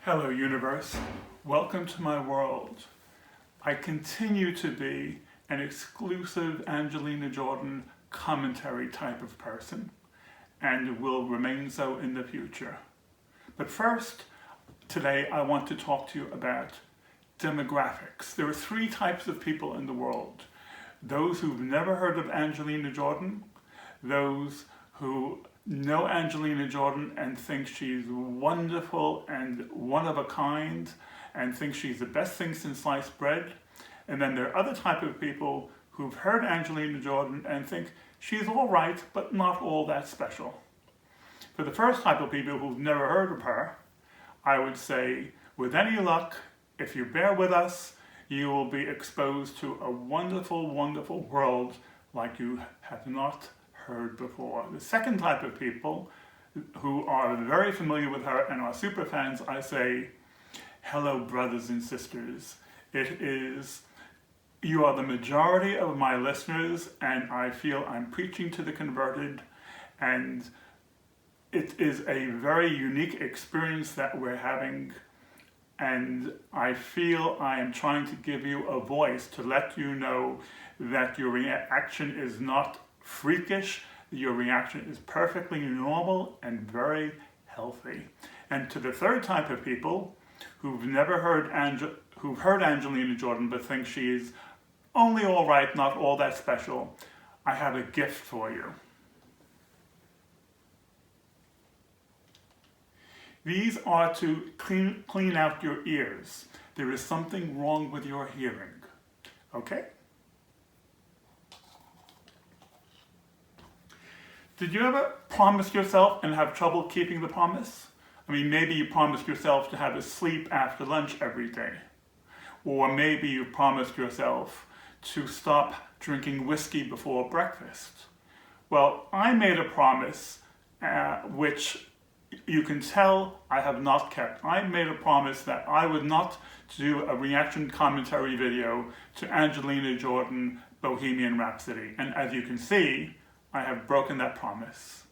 Hello universe, welcome to my world. I continue to be an exclusive Angelina Jordan commentary type of person and will remain so in the future. But first, today I want to talk to you about demographics. There are three types of people in the world. Those who've never heard of Angelina Jordan, those who know Angelina Jordan and think she's wonderful and one of a kind and think she's the best thing since sliced bread. And then there are other type of people who've heard Angelina Jordan and think she's all right, but not all that special. For the first type of people who've never heard of her, I would say, with any luck, if you bear with us, you will be exposed to a wonderful, wonderful world like you have not heard before. The second type of people who are very familiar with her and are super fans, I say, hello brothers and sisters. You are the majority of my listeners and I feel I'm preaching to the converted, and it is a very unique experience that we're having, and I feel I am trying to give you a voice to let you know that your reaction is not freakish, your reaction is perfectly normal and very healthy. And to the third type of people who've heard Angelina Jordan but think she's only all right, not all that special, I have a gift for you. These are to clean out your ears. There is something wrong with your hearing, okay? Did you ever promise yourself and have trouble keeping the promise? I mean, maybe you promised yourself to have a sleep after lunch every day. Or maybe you promised yourself to stop drinking whiskey before breakfast. Well, I made a promise which you can tell I have not kept. I made a promise that I would not do a reaction commentary video to Angelina Jordan, Bohemian Rhapsody. And as you can see, I have broken that promise.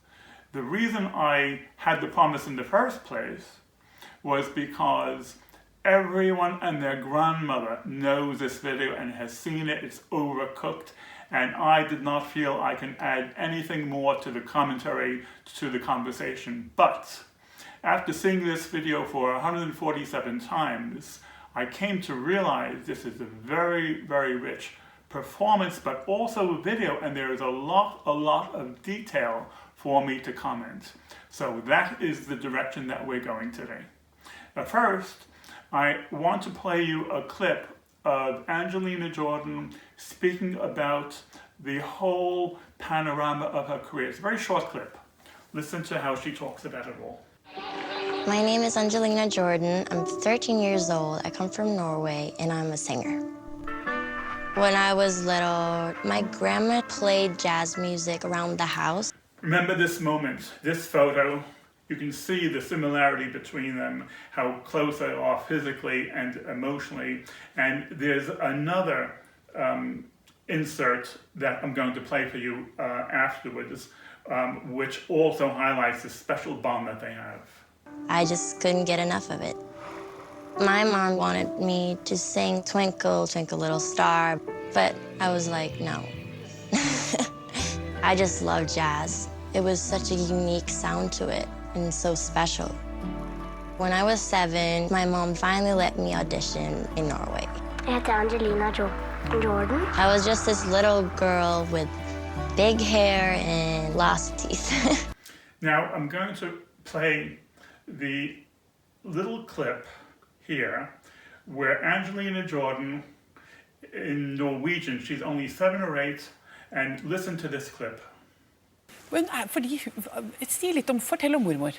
The reason I had the promise in the first place was because everyone and their grandmother knows this video and has seen it. It's overcooked, and I did not feel I can add anything more to the commentary, to the conversation. But after seeing this video for 147 times, I came to realize this is a very, very rich performance, but also a video, and there is a lot of detail for me to comment. So that is the direction that we're going today. But first, I want to play you a clip of Angelina Jordan speaking about the whole panorama of her career. It's a very short clip. Listen to how she talks about it all. My name is Angelina Jordan. I'm 13 years old. I come from Norway, and I'm a singer. When I was little, my grandma played jazz music around the house. Remember this moment, this photo. You can see the similarity between them, how close they are physically and emotionally. And there's another insert that I'm going to play for you afterwards, which also highlights the special bond that they have. I just couldn't get enough of it. My mom wanted me to sing Twinkle, Twinkle Little Star, but I was like, no. I just love jazz. It was such a unique sound to it and so special. When I was 7, my mom finally let me audition in Norway. Jeg heter Angelina Jordan. I was just this little girl with big hair and lost teeth. Now I'm going to play the little clip here where Angelina Jordan, in Norwegian, she's only 7 or 8, and listen to this clip. Fortell om mormor.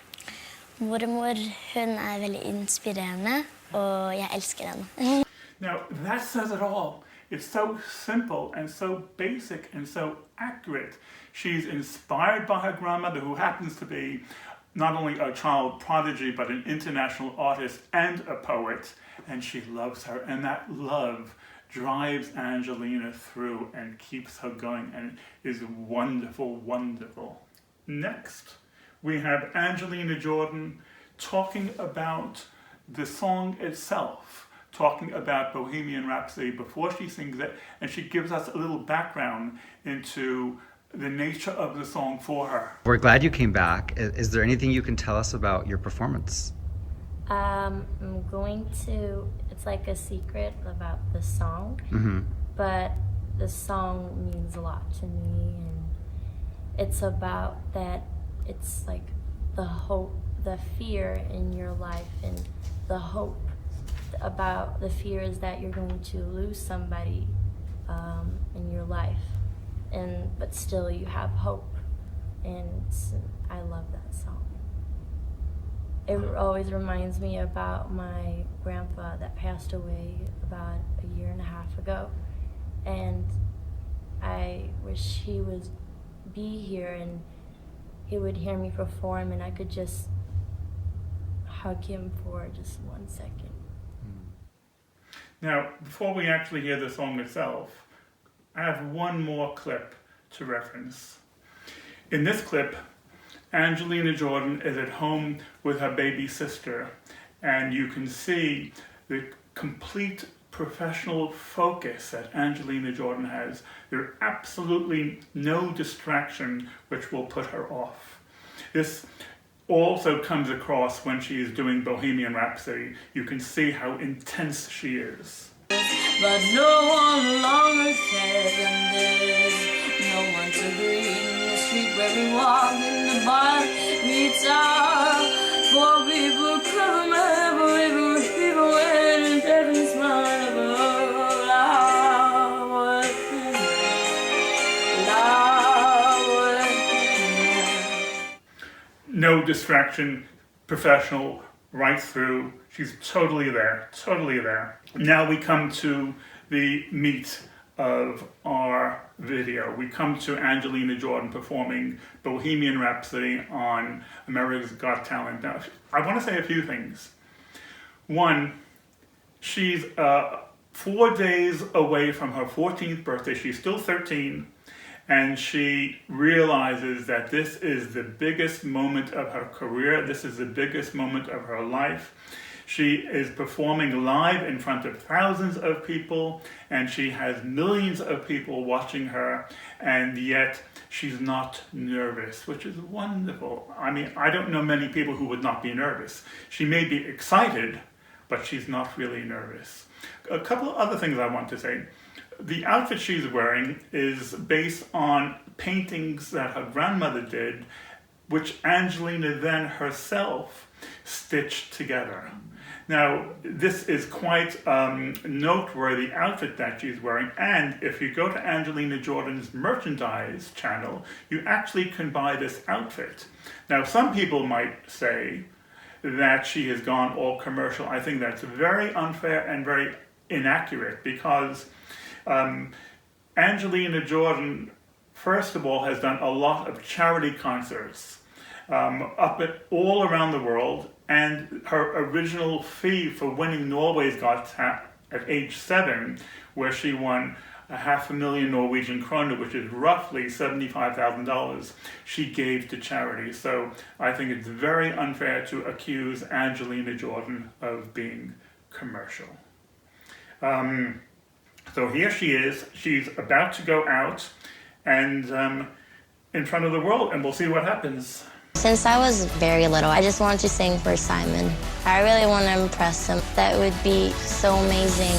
Mormor, hun veldig inspirerende, og jeg elsker henne. Now that says it all. It's so simple and so basic and so accurate. She's inspired by her grandmother, who happens to be not only a child prodigy, but an international artist and a poet, and she loves her, and that love drives Angelina through and keeps her going, and is wonderful, wonderful. Next, we have Angelina Jordan talking about the song itself, talking about Bohemian Rhapsody before she sings it, and she gives us a little background into the nature of the song for her. We're glad you came back. Is there anything you can tell us about your performance? I'm going to, it's like a secret about the song, but the song means a lot to me, and it's about that, it's like the hope, the fear in your life, and the hope about the fear is that you're going to lose somebody in your life, but still you have hope, and I love that song. It always reminds me about my grandpa that passed away about a year and a half ago, and I wish he would be here and he would hear me perform and I could just hug him for just 1 second. Now, before we actually hear the song itself, I have one more clip to reference. In this clip, Angelina Jordan is at home with her baby sister, and you can see the complete professional focus that Angelina Jordan has. There's absolutely no distraction which will put her off. This also comes across when she is doing Bohemian Rhapsody. You can see how intense she is. But no one longer says and there's no one to greet in the street where we walk in the bar we talk. Poor people cover my people waiting heaven's smile No distraction, professional, right through. She's totally there, totally there. Now we come to the meat of our video. We come to Angelina Jordan performing Bohemian Rhapsody on America's Got Talent. Now, I want to say a few things. One, she's 4 days away from her 14th birthday. She's still 13. And she realizes that this is the biggest moment of her career. This is the biggest moment of her life. She is performing live in front of thousands of people, and she has millions of people watching her, and yet she's not nervous, which is wonderful. I mean, I don't know many people who would not be nervous. She may be excited, but she's not really nervous. A couple of other things I want to say. The outfit she's wearing is based on paintings that her grandmother did, which Angelina then herself stitched together. Now, this is quite noteworthy outfit that she's wearing, and if you go to Angelina Jordan's merchandise channel, you actually can buy this outfit. Now, some people might say that she has gone all commercial. I think that's very unfair and very inaccurate, because Angelina Jordan, first of all, has done a lot of charity concerts all around the world, and her original fee for winning Norway's Got Talent at age 7, where she won 500,000 Norwegian kroner, which is roughly $75,000, she gave to charity. So I think it's very unfair to accuse Angelina Jordan of being commercial. So here she is, she's about to go out and in front of the world, and we'll see what happens. Since I was very little, I just wanted to sing for Simon. I really want to impress him. That would be so amazing.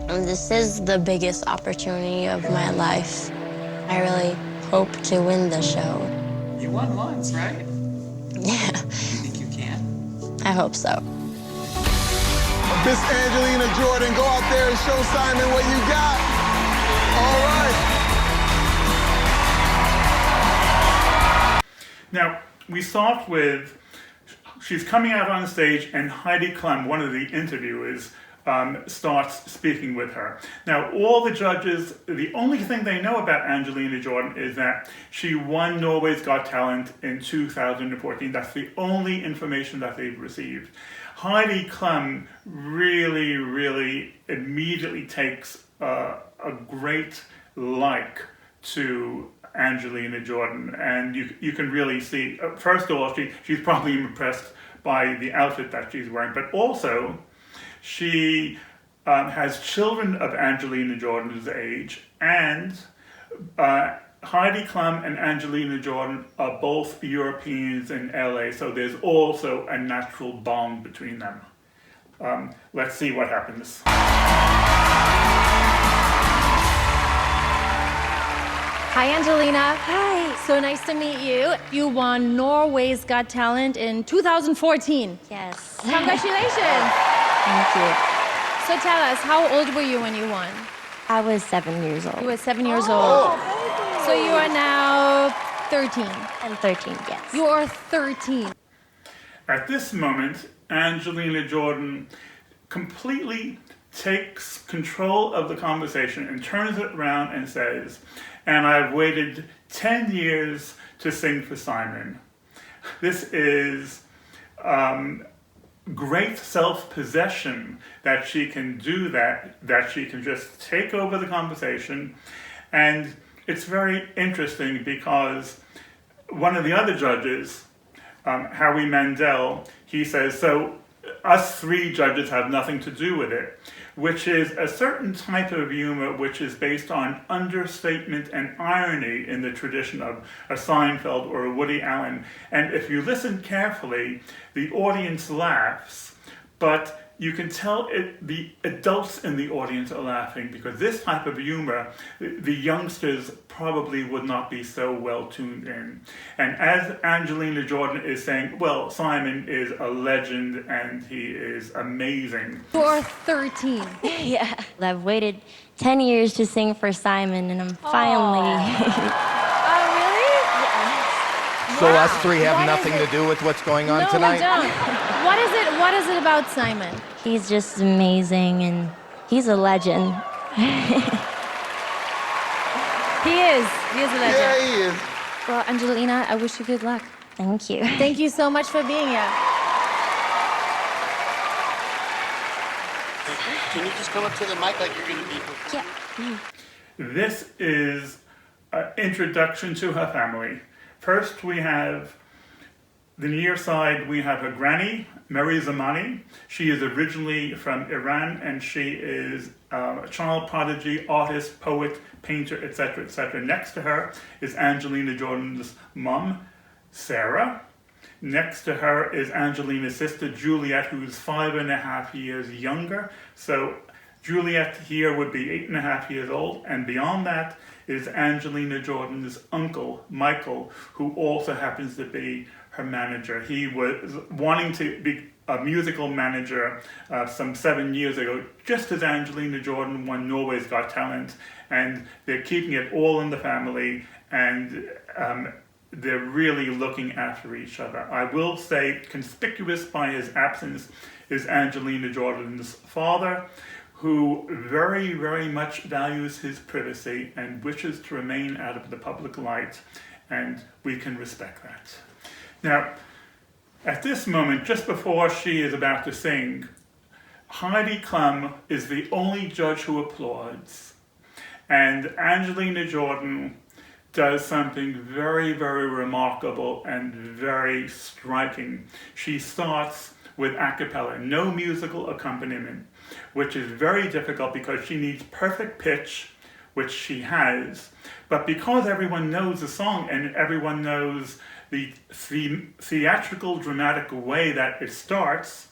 And this is the biggest opportunity of my life. I really hope to win the show. You won once, right? Yeah. You think you can? I hope so. Miss Angelina Jordan, go out there and show Simon what you got. All right. Now, we start with, she's coming out on stage, and Heidi Klum, one of the interviewers, starts speaking with her. Now, all the judges, the only thing they know about Angelina Jordan is that she won Norway's Got Talent in 2014. That's the only information that they've received. Heidi Klum really immediately takes a great like to Angelina Jordan, and you can really see, first of all, she's probably impressed by the outfit that she's wearing, but also she has children of Angelina Jordan's age, and Heidi Klum and Angelina Jordan are both Europeans in LA, so there's also a natural bond between them. Let's see what happens. Hi, Angelina. Hi. So nice to meet you. You won Norway's Got Talent in 2014. Yes. Congratulations. Thank you. So tell us, how old were you when you won? I was 7 years old. You were 7 years old. So you are now 13. I'm 13, yes. You are 13. At this moment, Angelina Jordan completely takes control of the conversation and turns it around and says, "And I've waited 10 years to sing for Simon." This is great self-possession that she can do that she can just take over the conversation. And it's very interesting because one of the other judges, Howie Mandel, he says, so us three judges have nothing to do with it, which is a certain type of humor which is based on understatement and irony in the tradition of a Seinfeld or a Woody Allen. And if you listen carefully, the audience laughs, but you can tell the adults in the audience are laughing because this type of humor, the youngsters probably would not be so well tuned in. And as Angelina Jordan is saying, well, Simon is a legend and he is amazing. You're 13. Yeah. I've waited 10 years to sing for Simon, and I'm finally... Oh, really? So Wow. us three have What nothing is to it? do with what's going on No, tonight? we don't. What is it about Simon? He's just amazing, and he's a legend. He is. He is a legend. Yeah, he is. Well, Angelina, I wish you good luck. Thank you. Thank you so much for being here. Can you just come up to the mic like you're going to be? Yeah. This is an introduction to her family. First, we have the near side, we have her granny, Mary Zamani. She is originally from Iran, and she is a child prodigy, artist, poet, painter, etc., etc. Next to her is Angelina Jordan's mom, Sarah. Next to her is Angelina's sister, Juliet, who's 5.5 years younger. So Juliet here would be 8.5 years old, and beyond that is Angelina Jordan's uncle, Michael, who also happens to be her manager. He was wanting to be a musical manager some 7 years ago, just as Angelina Jordan won Norway's Got Talent, and they're keeping it all in the family, and they're really looking after each other. I will say, conspicuous by his absence is Angelina Jordan's father, who very, very much values his privacy and wishes to remain out of the public light, and we can respect that. Now, at this moment, just before she is about to sing, Heidi Klum is the only judge who applauds, and Angelina Jordan does something very, very remarkable and very striking. She starts with a cappella, no musical accompaniment, which is very difficult because she needs perfect pitch, which she has. But because everyone knows the song and everyone knows the theatrical, dramatic way that it starts,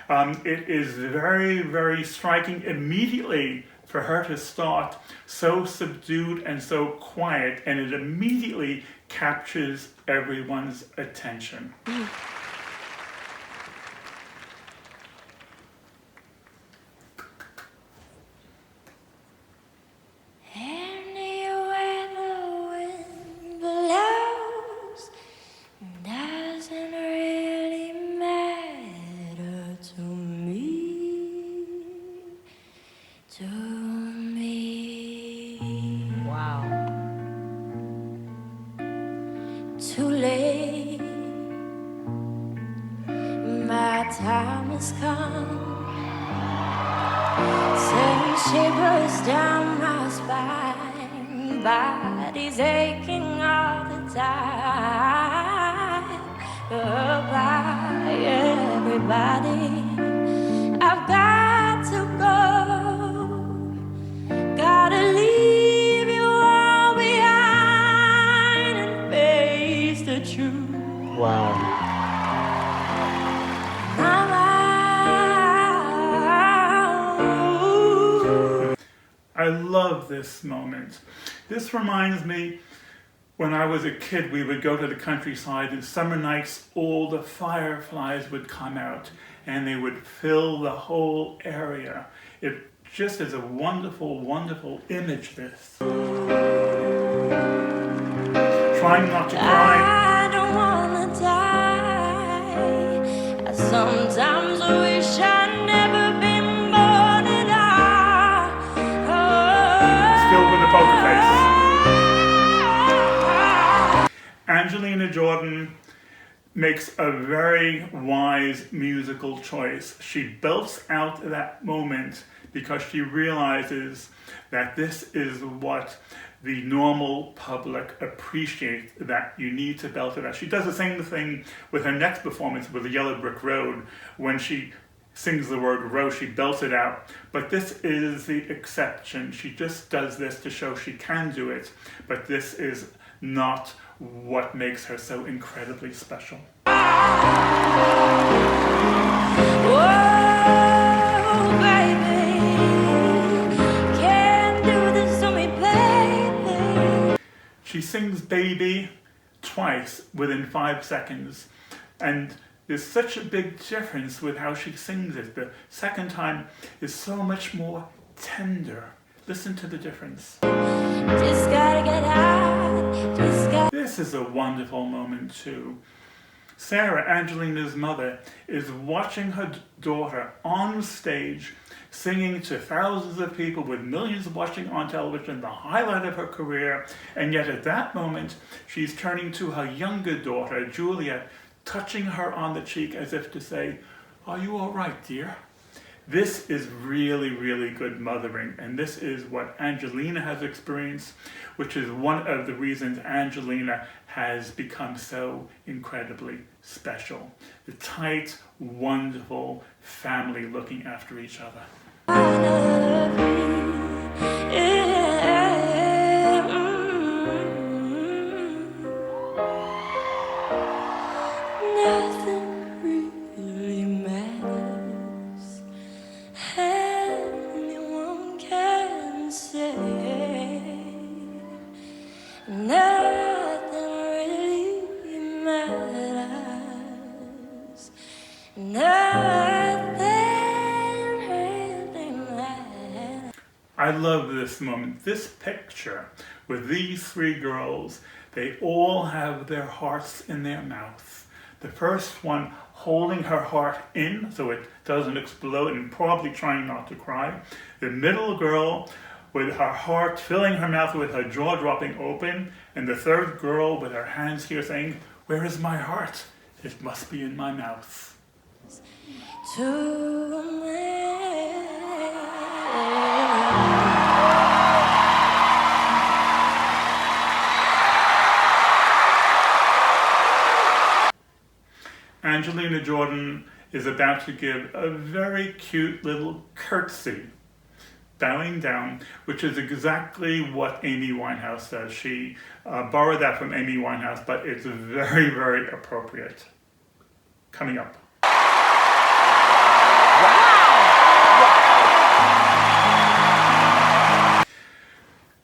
it is very, very striking immediately for her to start so subdued and so quiet, and it immediately captures everyone's attention. Anywhere the wind blows doesn't really matter to me. Wow. Too late, my time has come. Send shivers down my spine, body's aching all the time. Goodbye, everybody. I've got to go. Gotta leave you all behind and face the truth. Wow. I'm out. I love this moment. This reminds me when I was a kid, we would go to the countryside and summer nights, all the fireflies would come out and they would fill the whole area. It just is a wonderful, wonderful image, this. Trying not to cry. I don't wanna die. I sometimes wish I'd never been born at all. Still with the poker face. Angelina Jordan makes a very wise musical choice. She belts out that moment because she realizes that this is what the normal public appreciate, that you need to belt it out. She does the same thing with her next performance with the Yellow Brick Road. When she sings the word row, she belts it out. But this is the exception. She just does this to show she can do it, but this is not what makes her so incredibly special. Whoa, baby, can't do this to me, baby. She sings baby twice within 5 seconds, and there's such a big difference with how she sings it. The second time is so much more tender. Listen to the difference. Just gotta get out, just gotta... This is a wonderful moment too. Sarah, Angelina's mother, is watching her daughter on stage singing to thousands of people with millions watching on television, the highlight of her career, and yet at that moment she's turning to her younger daughter, Julia, touching her on the cheek as if to say, "Are you all right, dear?" This is really, really good mothering, and this is what Angelina has experienced, which is one of the reasons Angelina has become so incredibly special. The tight, wonderful family looking after each other. I love this moment, this picture with these three girls. They all have their hearts in their mouth. The first one holding her heart in so it doesn't explode and probably trying not to cry. The middle girl with her heart filling her mouth with her jaw dropping open. And the third girl with her hands here saying, "Where is my heart? It must be in my mouth." Angelina Jordan is about to give a very cute little curtsy, bowing down, which is exactly what Amy Winehouse does. She borrowed that from Amy Winehouse, but it's very, very appropriate. Coming up.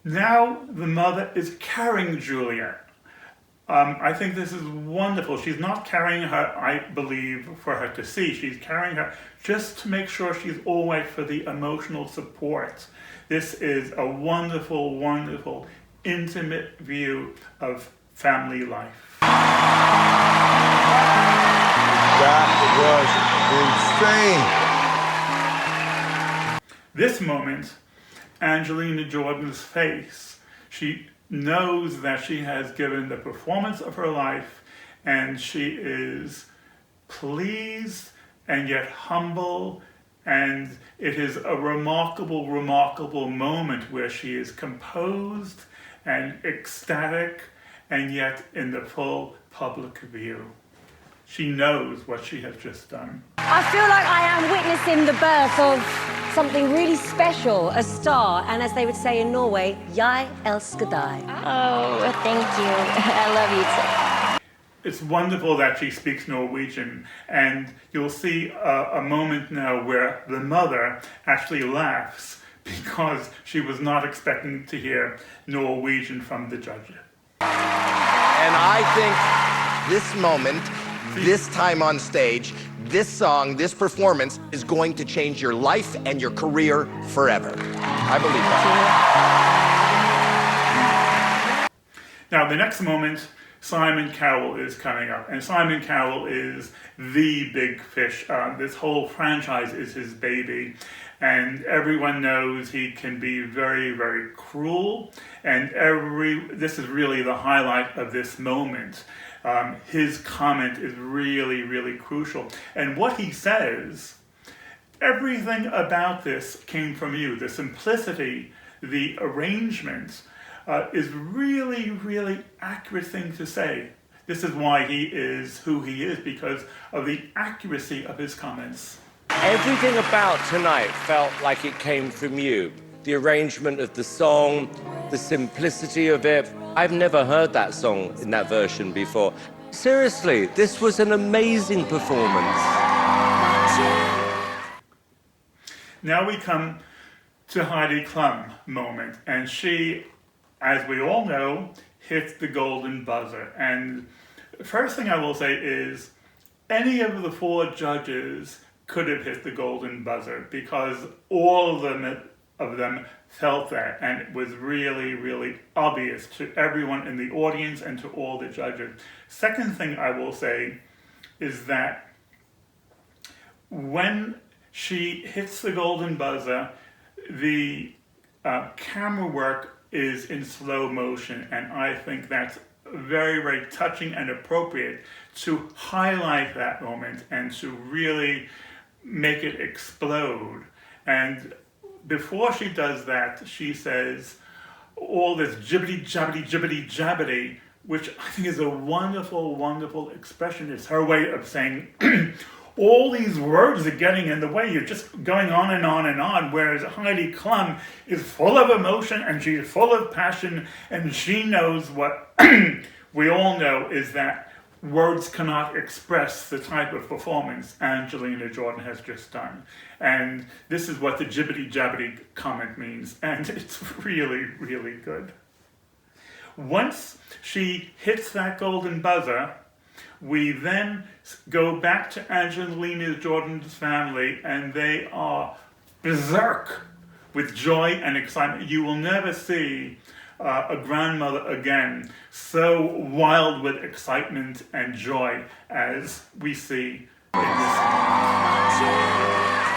Now the mother is carrying Julia. I think this is wonderful. She's not carrying her, I believe, for her to see. She's carrying her just to make sure she's all right for the emotional support. This is a wonderful, wonderful, intimate view of family life. That was insane. This moment, Angelina Jordan's face, she knows that she has given the performance of her life, and she is pleased and yet humble, and it is a remarkable, remarkable moment where she is composed and ecstatic and yet in the full public view. she knows what she has just done. I feel like I am witnessing the birth of something really special, a star, and as they would say in Norway, jeg elsker deg. Oh, thank you. I love you too. It's wonderful that she speaks Norwegian, and you'll see a moment now where the mother actually laughs because she was not expecting to hear Norwegian from the judges. And I think this moment, this time on stage, this song, this performance is going to change your life and your career forever. I believe that. Now, the next moment, Simon Cowell is coming up, and Simon Cowell is the big fish. This whole franchise is his baby, and everyone knows he can be very, very cruel, and this is really the highlight of this moment. His comment is really, really crucial, and what he says, everything about this came from you. The simplicity, the arrangement, is really, really accurate thing to say. This is why he is who he is, because of the accuracy of his comments. Everything about tonight felt like it came from you. The arrangement of the song, the simplicity of it. I've never heard that song in that version before. Seriously, this was an amazing performance. Now we come to Heidi Klum moment, and she, as we all know, hit the golden buzzer. And the first thing I will say is any of the four judges could have hit the golden buzzer because all of them felt that, and it was really, really obvious to everyone in the audience and to all the judges. Second thing I will say is that when she hits the golden buzzer, the camera work is in slow motion, and I think that's very, very touching and appropriate to highlight that moment and to really make it explode. And before she does that, she says all this jibbity jabbity jibbity jabbity, which I think is a wonderful, wonderful expression. It's her way of saying all these words are getting in the way. You're just going on and on and on, whereas Heidi Klum is full of emotion and she's full of passion, and she knows what we all know is that words cannot express the type of performance Angelina Jordan has just done. And this is what the jibbity jabbity comment means, and it's really, really good. Once she hits that golden buzzer, we then go back to Angelina Jordan's family, and they are berserk with joy and excitement. You will never see a grandmother again so wild with excitement and joy as we see in this.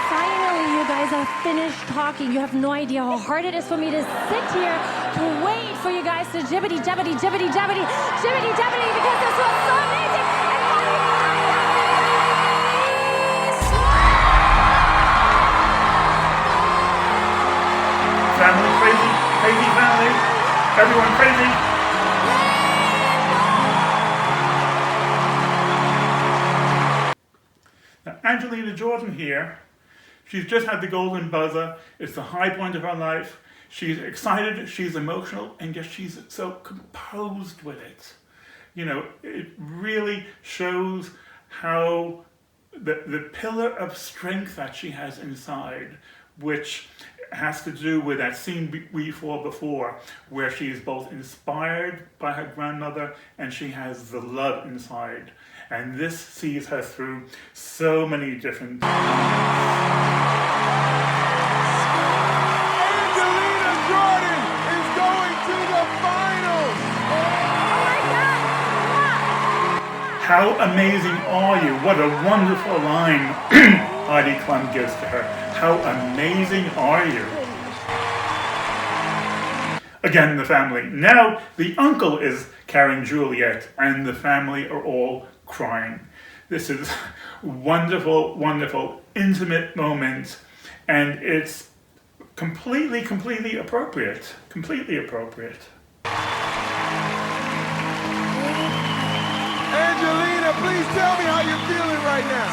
Finally, you guys have finished talking. You have no idea how hard it is for me to sit here to wait for you guys to jibbity jabbity jibbity jabbity jibbity jabbity because this was so amazing. Family crazy, crazy family. Everyone crazy. Now, Angelina Jordan here, she's just had the golden buzzer. It's the high point of her life. She's excited, she's emotional, and yet she's so composed with it. You know, it really shows how the pillar of strength that she has inside, which has to do with that scene we saw before, where she is both inspired by her grandmother and she has the love inside. And this sees her through so many different Angelina Jordan is going to the finals! How amazing are you? What a wonderful line Heidi Klum gives to her. How amazing are you? Again, the family. Now, the uncle is carrying Juliet, and the family are all crying. This is wonderful, wonderful, intimate moment, and it's completely, completely appropriate. Completely appropriate. Angelina, please Tell me how you're feeling right now.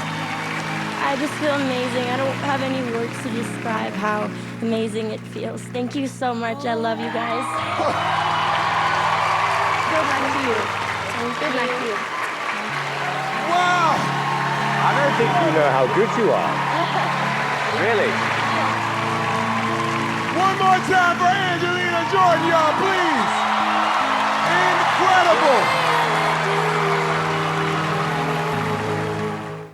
I just feel amazing. I don't have any words to describe how amazing it feels. Thank you so much. I love you guys. Good luck to you. Good luck to you. Wow. I don't think you know how good you are. Really. One more time for Angelina Jordan, y'all, please. Incredible.